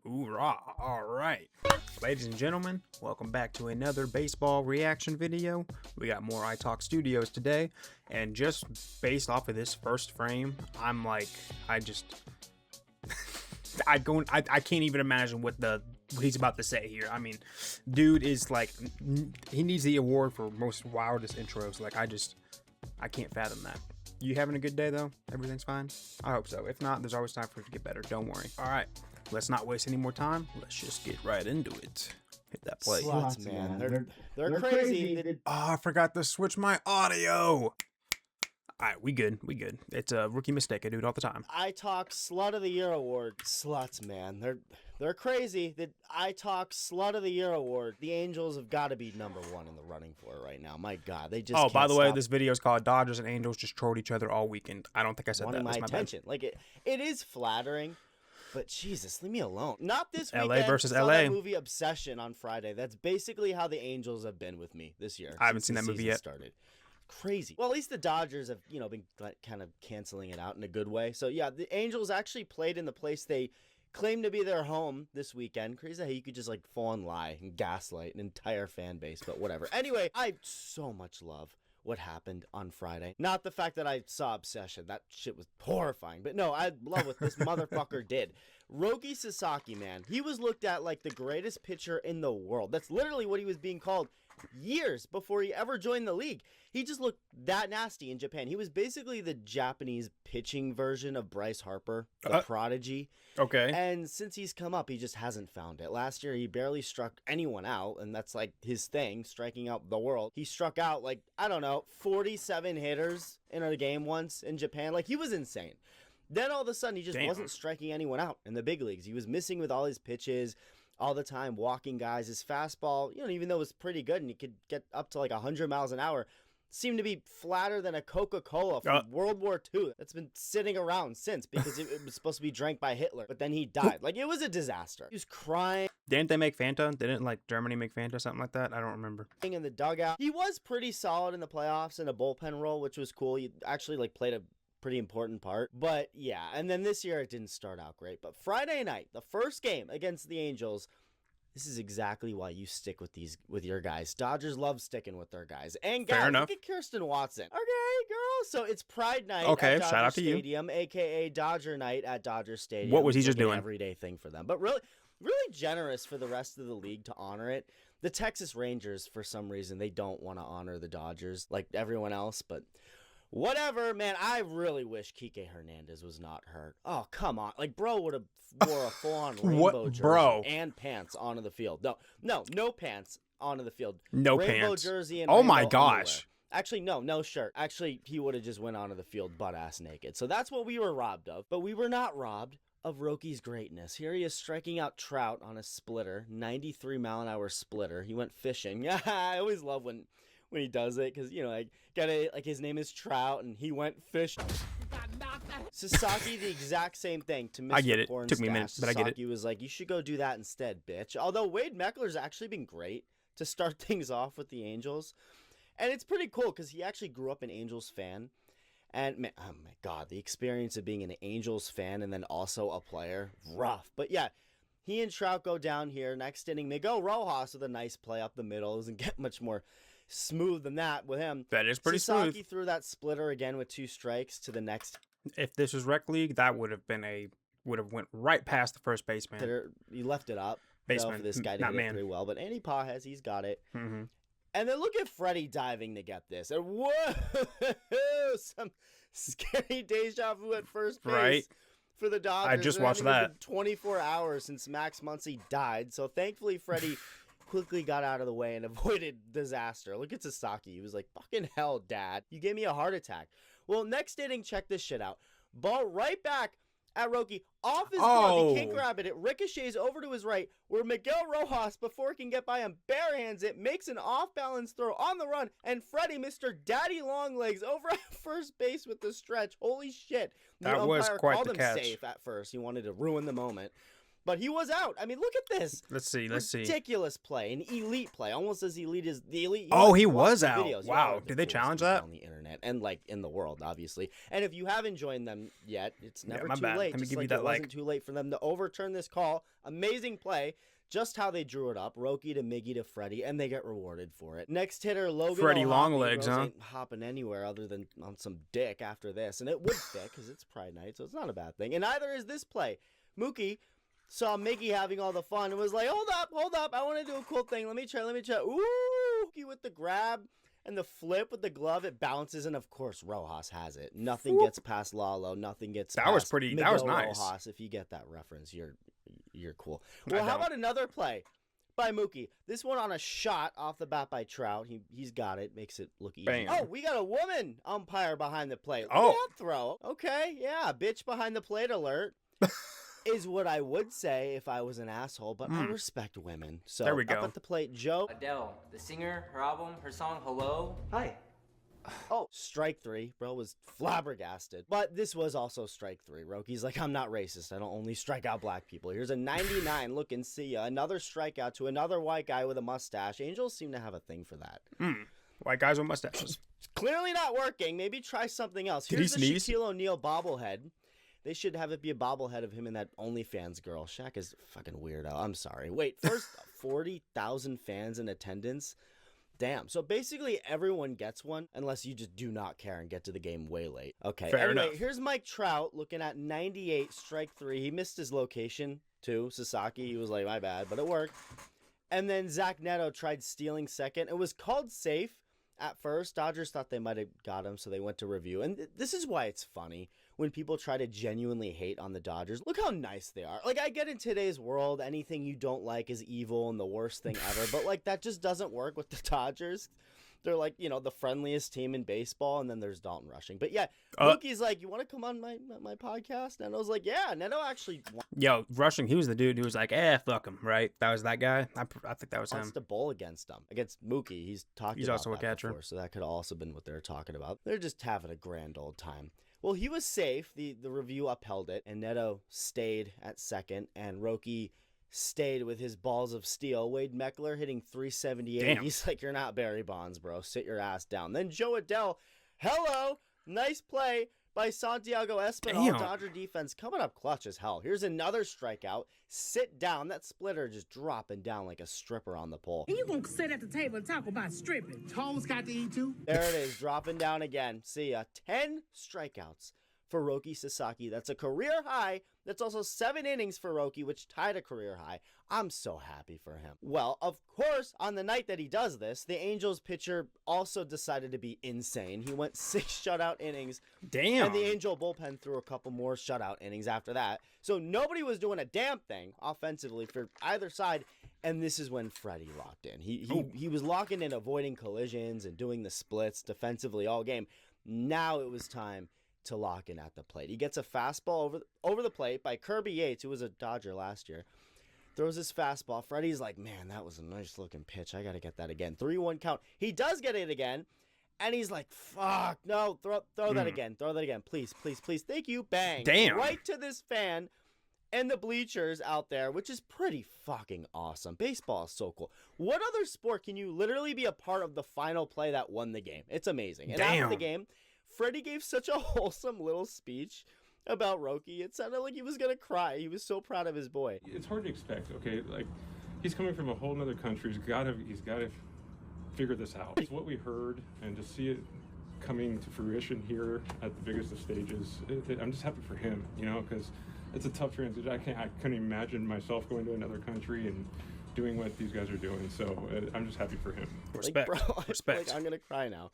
Hoorah! All right, ladies and gentlemen, welcome back to another baseball reaction video. We got more Italk Studios today, and just based off of this first frame, I'm like, I can't even imagine what he's about to say here. I mean, dude is like, he needs the award for most wildest intros. Like, I can't fathom that. You having a good day though? Everything's fine? I hope so. If not, there's always time for it to get better. Don't worry. All right, let's not waste any more time. Let's just get right into it. Hit that play. Slots, man. They're crazy. Oh, I forgot to switch my audio. All right, we good. It's a rookie mistake. I do it all the time. Italk Slut of the Year award. Sluts, man. They're crazy. The Italk Slut of the Year award. The Angels have got to be #1 in the running for it right now. My God, they just. Oh, can't by the way, stop this video is called "Dodgers and Angels Just Trolled Each Other All Weekend." I don't think I said wanting that. my That's my attention. Like it is flattering. But Jesus, leave me alone. Not this LA weekend. versus Saw LA. that movie Obsession on Friday. That's basically how the Angels have been with me this year. I haven't seen that movie yet. Started. Crazy. Well, at least the Dodgers have, been kind of canceling it out in a good way. So yeah, the Angels actually played in the place they claim to be their home this weekend. Crazy how you could just like full on lie and gaslight an entire fan base, but whatever. Anyway, I so much love what happened on Friday. Not the fact that I saw Obsession. That shit was horrifying. But no, I love what this motherfucker did. Roki Sasaki, man. He was looked at like the greatest pitcher in the world. That's literally what he was being called years before he ever joined the league. He just looked that nasty in Japan. He was basically the Japanese pitching version of Bryce Harper, the prodigy. Okay. And since he's come up, he just hasn't found it. Last year, he barely struck anyone out, and that's like his thing, striking out the world. He struck out like, I don't know, 47 hitters in a game once in Japan. Like, he was insane. Then all of a sudden, he just wasn't striking anyone out in the big leagues. He was missing with all his pitches all the time, walking guys. His fastball, even though it was pretty good and he could get up to like 100 miles an hour, seemed to be flatter than a Coca-Cola from World War II that's been sitting around since because it was supposed to be drank by Hitler, but then he died. Like, it was a disaster. He was crying. Didn't they make Fanta? Didn't like Germany make Fanta, something like that? I don't remember. In the dugout. He was pretty solid in the playoffs in a bullpen role, which was cool. He actually like played a pretty important part. But yeah, and then this year it didn't start out great. But Friday night, the first game against the Angels, this is exactly why you stick with your guys. Dodgers love sticking with their guys. And guys, look at Kirsten Watson. Okay, girl. So it's Pride Night at Dodger shout out to Stadium, aka Dodger Night at Dodger Stadium. What was he just doing? An everyday thing for them. But really generous for the rest of the league to honor it. The Texas Rangers, for some reason, they don't want to honor the Dodgers like everyone else, but whatever, man. I really wish Kike Hernandez was not hurt. Oh, come on. Like, bro would have wore a full-on rainbow jersey and pants onto the field. No pants onto the field. No rainbow pants. Jersey and oh my gosh. gosh. Actually, no shirt. Actually, he would have just went onto the field butt-ass naked. So that's what we were robbed of. But we were not robbed of Roki's greatness. Here he is striking out Trout on a splitter, 93-mile-an-hour splitter. He went fishing. Yeah, I always love when he does it, because like his name is Trout and he went fishing. Sasaki, the exact same thing to Mr. I get it. Pornstache. Took me a minute, but I get it. Sasaki was like, you should go do that instead, bitch. Although Wade Meckler's actually been great to start things off with the Angels. And it's pretty cool because he actually grew up an Angels fan. And man, oh my God, the experience of being an Angels fan and then also a player, rough. But yeah, he and Trout go down here. Next inning, Miguel Rojas with a nice play up the middle. Doesn't get much more smooth than that with him. That is pretty Sasaki smooth. threw that splitter again with 2 strikes to the next. If this was rec league, that would have went right past the first baseman. He left it up. Baseman, for this guy to hit it pretty well. But Andy Pages, he's got it. Mm-hmm. And then look at Freddie diving to get this. And whoa, some scary deja vu at first base for the Dodgers. I just watched that. 24 hours since Max Muncy died. So thankfully, Freddie quickly got out of the way and avoided disaster. Look at Sasaki. He was like, fucking hell, Dad. You gave me a heart attack. Well, next inning, check this shit out. Ball right back at Roki, off his glove. He can't grab it. It ricochets over to his right, where Miguel Rojas, before he can get by him, barehands it, makes an off-balance throw on the run, and Freddie, Mr. Daddy Longlegs, over at first base with the stretch. Holy shit. That was quite called the him catch. Safe at first. He wanted to ruin the moment. But he was out. I mean, look at this. Let's see. Ridiculous play, an elite play, almost as elite as the elite. Oh, he was out. Wow. Did they challenge that? On the internet and like in the world, obviously. And if you haven't joined them yet, it's never too bad. late. Let me Just give you like that it wasn't too late for them to overturn this call. Amazing play. Just how they drew it up. Roki to Miggy to Freddie, and they get rewarded for it. Next hitter, Logan Freddie O'Hoppe. Longlegs, huh? Ain't hopping anywhere other than on some dick after this. And it would fit because it's Pride Night, so it's not a bad thing. And neither is this play. Mookie saw Miggy having all the fun and was like, hold up. I want to do a cool thing. Let me try. Ooh, Mookie with the grab and the flip with the glove. It bounces, and of course, Rojas has it. Nothing gets past Lalo. Nothing gets past That was nice. Rojas. If you get that reference, you're cool. Well, how about another play by Mookie? This one on a shot off the bat by Trout. He's got it. Makes it look easy. Bam. Oh, we got a woman umpire behind the plate. Look Oh. at that throw. Okay, yeah, bitch behind the plate alert. Is what I would say if I was an asshole, but I respect women. So there we go. Up at the plate, Joe. Adele, the singer, her album, her song Hello. Hi. Oh, strike three. Bro was flabbergasted. But this was also strike three. Roki's like, I'm not racist. I don't only strike out black people. Here's a 99 looking see ya. Another strikeout to another white guy with a mustache. Angels seem to have a thing for that. White guys with mustaches. It's clearly not working. Maybe try something else. Did Here's he the sneeze? Shaquille O'Neal bobblehead. They should have it be a bobblehead of him and that OnlyFans girl. Shaq is a fucking weirdo. I'm sorry. Wait, first 40,000 fans in attendance? Damn. So basically everyone gets one unless you just do not care and get to the game way late. Okay. Fair anyway, enough. Here's Mike Trout looking at 98, strike three. He missed his location too. Sasaki. He was like, my bad, but it worked. And then Zach Neto tried stealing second. It was called safe at first. Dodgers thought they might have got him, so they went to review. And this is why it's funny when people try to genuinely hate on the Dodgers. Look how nice they are. Like, I get in today's world, anything you don't like is evil and the worst thing ever. But, like, that just doesn't work with the Dodgers. They're, like, you know, the friendliest team in baseball, and then there's Dalton Rushing. But, yeah, Mookie's like, you want to come on my podcast? And I was like, yeah. Neto actually Yo, Rushing, he was the dude who was like, fuck him, right? That was that guy? I think that was wants him. to bowl against him. Against Mookie. He's also a that catcher. before, so that could have also been what they're talking about. They're just having a grand old time. Well, he was safe. The review upheld it, and Neto stayed at second, and Roki stayed with his balls of steel. Wade Meckler hitting 378. Damn. He's like, you're not Barry Bonds, bro. Sit your ass down. Then Joe Adele, hello, nice play by Santiago Espinal. Damn. Dodger defense coming up clutch as hell. Here's another strikeout. Sit down. That splitter just dropping down like a stripper on the pole. And you gonna sit at the table and talk about stripping? Toes got to eat too. There it is, dropping down again. See ya. 10 strikeouts for Roki Sasaki. That's a career high. That's also 7 innings for Roki, which tied a career high. I'm so happy for him. Well, of course, on the night that he does this, the Angels pitcher also decided to be insane. He went 6 shutout innings. Damn. And the Angel bullpen threw a couple more shutout innings after that. So nobody was doing a damn thing offensively for either side. And this is when Freddie locked in. He was locking in, avoiding collisions and doing the splits defensively all game. Now it was time to lock in at the plate. He gets a fastball over the plate by Kirby Yates, who was a Dodger last year. Throws his fastball. Freddie's like, man, that was a nice looking pitch. I got to get that again. 3-1 count. He does get it again. And he's like, fuck, no, throw that again. Throw that again. Please, please, please. Thank you. Bang. Damn. Right to this fan and the bleachers out there, which is pretty fucking awesome. Baseball is so cool. What other sport can you literally be a part of the final play that won the game? It's amazing. And after the game, Freddie gave such a wholesome little speech about Roki. It sounded like he was going to cry. He was so proud of his boy. It's hard to expect, okay? Like, he's coming from a whole nother country. He's got to figure this out. It's what we heard, and to see it coming to fruition here at the biggest of stages, I'm just happy for him, you know, because it's a tough transition. I couldn't imagine myself going to another country and doing what these guys are doing, so I'm just happy for him. Respect. Like, bro, Respect. Like, I'm going to cry now.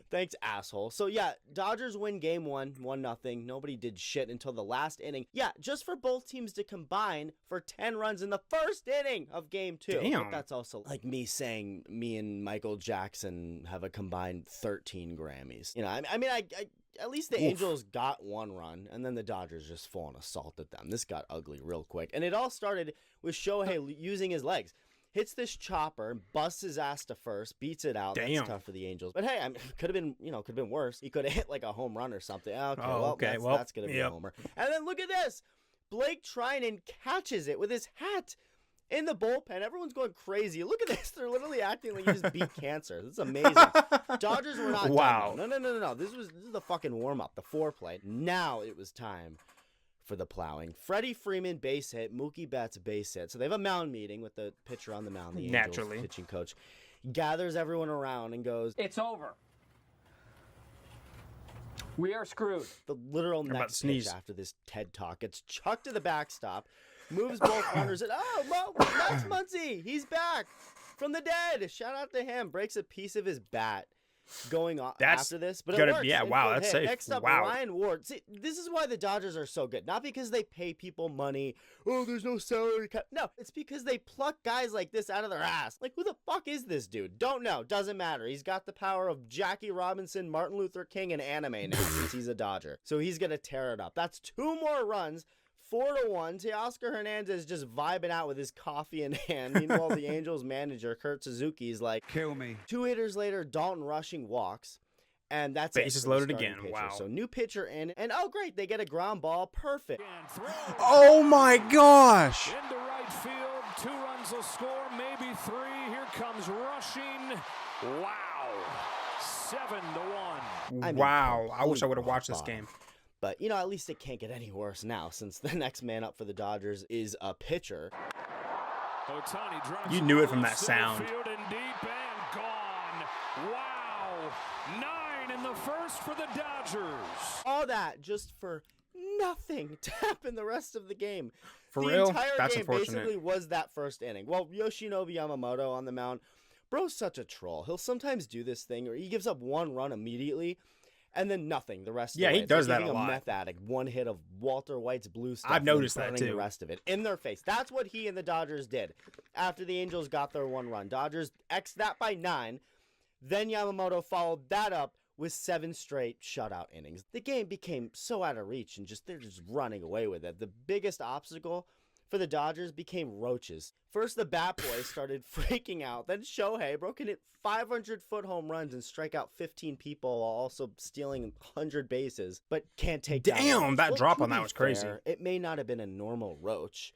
Thanks, asshole. So, yeah, Dodgers win game 1, 1-0. Nobody did shit until the last inning. Yeah, just for both teams to combine for 10 runs in the first inning of game 2. Damn. But that's also like me saying me and Michael Jackson have a combined 13 Grammys. You know, I mean, at least the Angels got 1 run, and then the Dodgers just full on assaulted them. This got ugly real quick. And it all started with Shohei using his legs. Hits this chopper, busts his ass to first, beats it out. Damn. That's tough for the Angels. But hey, I mean, could have been worse. He could have hit like a home run or something. Okay, That's that's gonna be a homer. And then look at this. Blake Trinan catches it with his hat in the bullpen. Everyone's going crazy. Look at this. They're literally acting like you just beat cancer. This is amazing. Dodgers were not Wow. done. No. This is the fucking warm-up, the foreplay. Now it was time for the plowing. Freddie Freeman base hit, Mookie Betts base hit. So they have a mound meeting with the pitcher on the mound, the Angels Naturally. pitching coach. Gathers everyone around and goes, It's over. We are screwed. the literal about to next sneeze. pitch after this TED Talk gets chucked to the backstop, moves both runners, and Max Muncy, he's back from the dead. Shout out to him. Breaks a piece of his bat going on That's after this, but gotta- it works. yeah, wow, Infield that's hit. safe. Next up, Wow. Ryan Ward. See, this is why the Dodgers are so good. Not because they pay people money. Oh, there's no salary cap. No, it's because they pluck guys like this out of their ass. Like, who the fuck is this dude? Don't know. Doesn't matter. He's got the power of Jackie Robinson, Martin Luther King, and anime now since he's a Dodger. So he's gonna tear it up. That's 2 more runs. 4-1. Teoscar Hernandez just vibing out with his coffee in hand. Meanwhile, the Angels manager, Kurt Suzuki, is like, Kill me. 2 hitters later, Dalton Rushing walks. And that's Bases it for the loaded starting again. pitcher. Wow. So new pitcher in, and oh great, they get a ground ball. Perfect. Oh my gosh! Into right field, 2 runs will score, maybe 3. Here comes Rushing. Wow, 7-1. I mean, Wow. I wish I complete would have watched this rock game. But, you know, at least it can't get any worse now since the next man up for the Dodgers is a pitcher. Ohtani drives You knew it from to that center sound. Field and deep and gone. Wow, 9 in the first for the Dodgers. All that just for nothing to happen the rest of the game. For the real? entire That's game unfortunate. basically was that first inning. Well, Yoshinobu Yamamoto on the mound. Bro's such a troll. He'll sometimes do this thing where he gives up 1 run immediately and then nothing the rest of Yeah, the way. he It's does like that giving a lot. meth addict 1 hit of Walter White's blue stuff. I've and then noticed that burning the too. rest of it in their face. That's what he and the Dodgers did after the Angels got their 1 run. Dodgers X that by 9. Then Yamamoto followed that up with 7 straight shutout innings. The game became so out of reach and they're just running away with it. The biggest obstacle for the Dodgers became roaches. First, the bat boy started freaking out. Then Shohei broke in at 500-foot home runs and strike out 15 people while also stealing 100 bases, but can't take down Damn, roach. that Well, drop to on that be was crazy. fair, it may not have been a normal roach.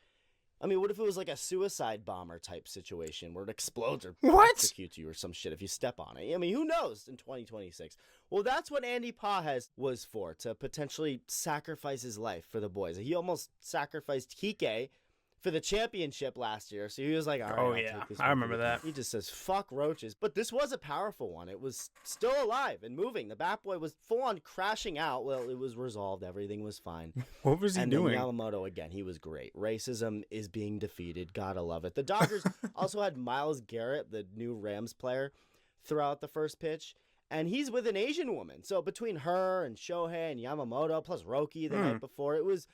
I mean, what if it was like a suicide bomber type situation where it explodes or What? executes you or some shit if you step on it? I mean, who knows in 2026? Well, that's what Andy Pages was for, to potentially sacrifice his life for the boys. He almost sacrificed Kike for the championship last year, so he was like, all right, Oh, I'll yeah. take this I one remember for the that. team. He just says, fuck roaches. But this was a powerful one. It was still alive and moving. The bat boy was full on crashing out. Well, it was resolved. Everything was fine. What was he And doing? then Yamamoto, again, he was great. Racism is being defeated. Gotta love it. The Dodgers also had Myles Garrett, the new Rams player, throughout the first pitch. And he's with an Asian woman. So between her and Shohei and Yamamoto, plus Roki the night before, it was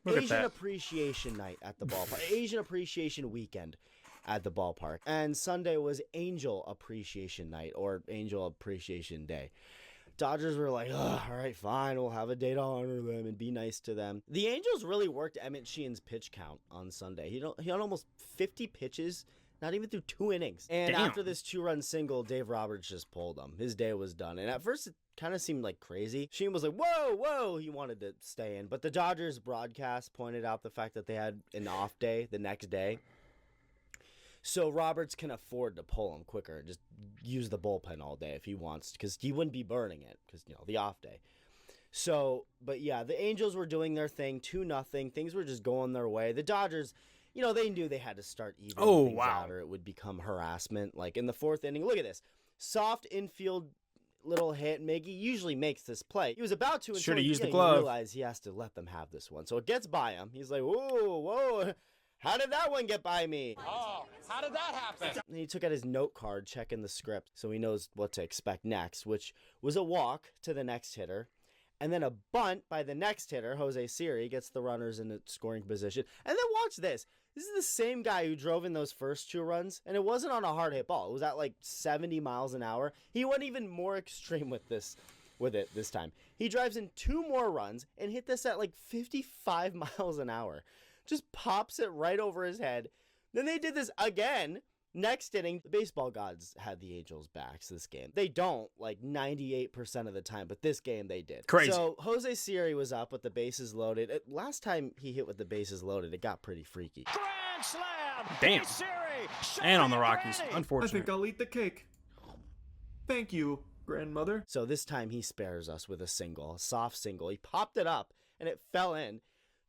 Look at Asian that. Appreciation Night at the ballpark. Asian Appreciation Weekend at the ballpark. And Sunday was Angel Appreciation Night or Angel Appreciation Day. Dodgers were like, ugh, all right, fine, we'll have a day to honor them and be nice to them. The Angels really worked Emmett Sheehan's pitch count on Sunday. He had almost 50 pitches, not even through 2 innings. And Damn. after this 2-run single, Dave Roberts just pulled him. His day was done. And at first, it kind of seemed like crazy. Sheehan was like, whoa, he wanted to stay in. But the Dodgers broadcast pointed out the fact that they had an off day the next day. So Roberts can afford to pull him quicker and just use the bullpen all day if he wants, because he wouldn't be burning it because, the off day. So, but yeah, the Angels were doing their thing, 2-0. Things were just going their way. The Dodgers, they knew they had to start even Oh, things wow. out or it would become harassment. Like in the 4th inning, look at this. Soft infield little hit. Miggy usually makes this play. He was about to Should've until used the he glove. realized he has to let them have this one. So it gets by him. He's like, whoa. How did that one get by me? Oh, how did that happen? And he took out his note card, checking the script, so he knows what to expect next, which was a walk to the next hitter, and then a bunt by the next hitter, Jose Siri, gets the runners in a scoring position. And then watch this. This is the same guy who drove in those first 2 runs, and it wasn't on a hard hit ball. It was at like 70 miles an hour. He went even more extreme with it this time. He drives in 2 more runs and hit this at like 55 miles an hour. Just pops it right over his head. Then they did this again. Next inning, the baseball gods had the Angels' backs this game. They don't, like 98% of the time, but this game they did. Crazy. So Jose Siri was up with the bases loaded. Last time he hit with the bases loaded, it got pretty freaky. Grand slam. Damn. Siri, And on the Rockies. ready. I Unfortunate. think I'll eat the cake. Thank you, grandmother. So this time he spares us with a single, a soft single. He popped it up, and it fell in.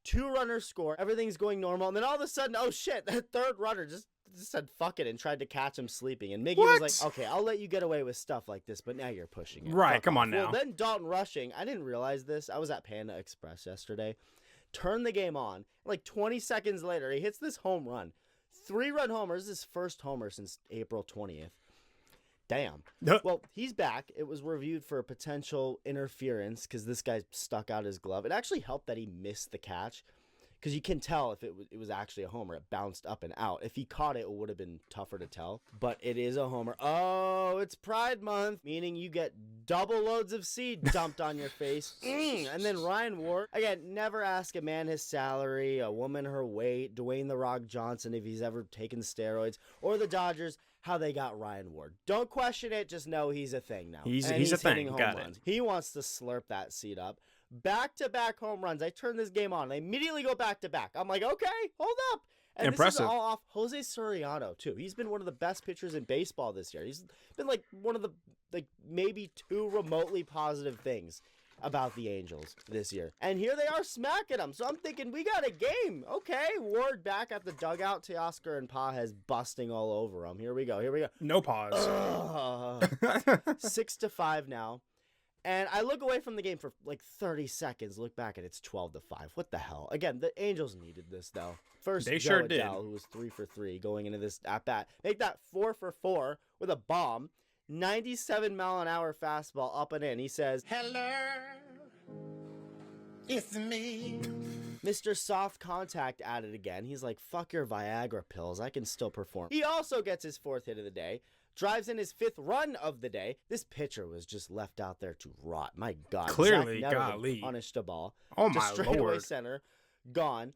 2 runners score. Everything's going normal. And then all of a sudden, oh shit, that third runner just said fuck it and tried to catch him sleeping. And Miggy was like, okay, I'll let you get away with stuff like this, but now you're pushing it. Right, Fuck come off. on now. Well, then Dalton Rushing, I didn't realize this. I was at Panda Express yesterday. Turned the game on. Like 20 seconds later, he hits this home run. 3-run homer. This is his first homer since April 20th. Damn. Well, he's back. It was reviewed for potential interference because this guy stuck out his glove. It actually helped that he missed the catch because you can tell if it was actually a homer. It bounced up and out. If he caught it, it would have been tougher to tell. But it is a homer. Oh, it's Pride Month, meaning you get double loads of seed dumped on your face. And then Ryan Ward. Again, never ask a man his salary, a woman her weight, Dwayne "The Rock" Johnson if he's ever taken steroids, or the Dodgers how they got Ryan Ward. Don't question it. Just know he's a thing now. He's And a thing. hitting home Got runs. it. He wants to slurp that seed up. Back-to-back home runs. I turn this game on. I immediately go back-to-back. I'm like, okay, hold up. And this Impressive. is all off Jose Soriano, too. He's been one of the best pitchers in baseball this year. He's been like one of the maybe 2 remotely positive things about the Angels this year. And here they are smacking them. So I'm thinking, we got a game. Okay, Ward back at the dugout. Teoscar and Pages busting all over him. Here we go. No pause. 6-5 now. And I look away from the game for like 30 seconds, look back, and it's 12-5. What the hell? Again, the Angels needed this, though. First, They Joe sure did. Adele, who was 3 for 3 going into this at-bat. Make that 4 for 4 with a bomb. 97-mile-an-hour fastball up and in. He says, Hello, it's me. Mr. Soft Contact at it again. He's like, fuck your Viagra pills. I can still perform. He also gets his 4th hit of the day. Drives in his 5th run of the day. This pitcher was just left out there to rot. My God. Clearly, Zach Netter had golly. punished a ball. Oh, Just my straightaway Lord. center. Gone.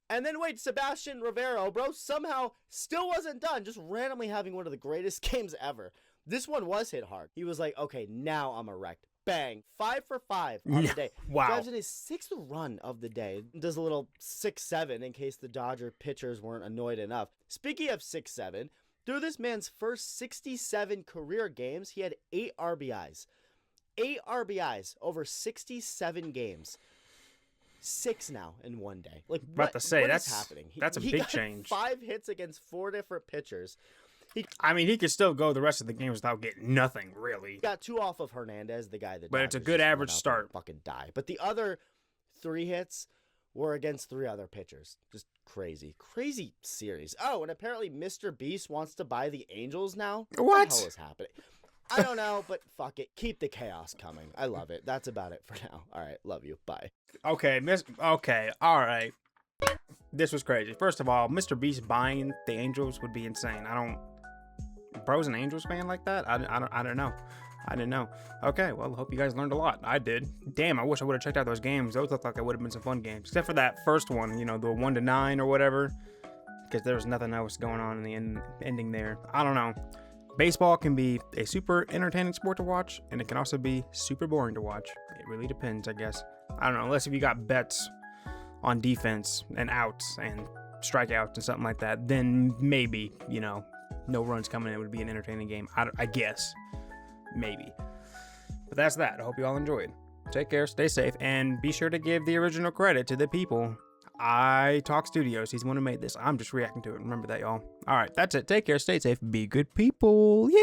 And then wait, Sebastian Rivero, bro, somehow still wasn't done. Just randomly having one of the greatest games ever. This one was hit hard. He was like, okay, now I'm erect. Bang. 5 for 5 on the day. Wow. Drives in his 6th run of the day. Does a little 6-7 in case the Dodger pitchers weren't annoyed enough. Speaking of 6-7, through this man's first 67 career games, he had 8 RBIs. 8 RBIs over 67 games. 6 now in one day. Like, About to say, what that's is happening? that's a he big got change. 5 hits against 4 different pitchers. I mean, he could still go the rest of the game without getting nothing, really. Got 2 off of Hernandez, the guy that. But it's a Dodgers good just average went out there start. and fucking die. But the other 3 hits were against 3 other pitchers. Just crazy series. Oh, and apparently Mr. Beast wants to buy the Angels now. What? the hell is happening? I don't know, but fuck it. Keep the chaos coming. I love it. That's about it for now. All right, love you. Bye. Okay, okay, all right. This was crazy. First of all, Mr. Beast buying the Angels would be insane. Bro's an Angels fan like that? I don't know. I didn't know. Okay, well, hope you guys learned a lot. I did. Damn, I wish I would have checked out those games. Those looked like they would have been some fun games. Except for that first one, the 1-9 or whatever. Because there was nothing else going on in the ending there. I don't know. Baseball can be a super entertaining sport to watch, and it can also be super boring to watch. It really depends, I guess. I don't know, unless if you got bets on defense and outs and strikeouts and something like that, then maybe, no runs coming in would be an entertaining game. I guess. Maybe. But that's that. I hope you all enjoyed. Take care, stay safe, and be sure to give the original credit to the people. Italk Studios. He's the one who made this. I'm just reacting to it. Remember that, y'all. All right, that's it. Take care, stay safe, be good people. Yay!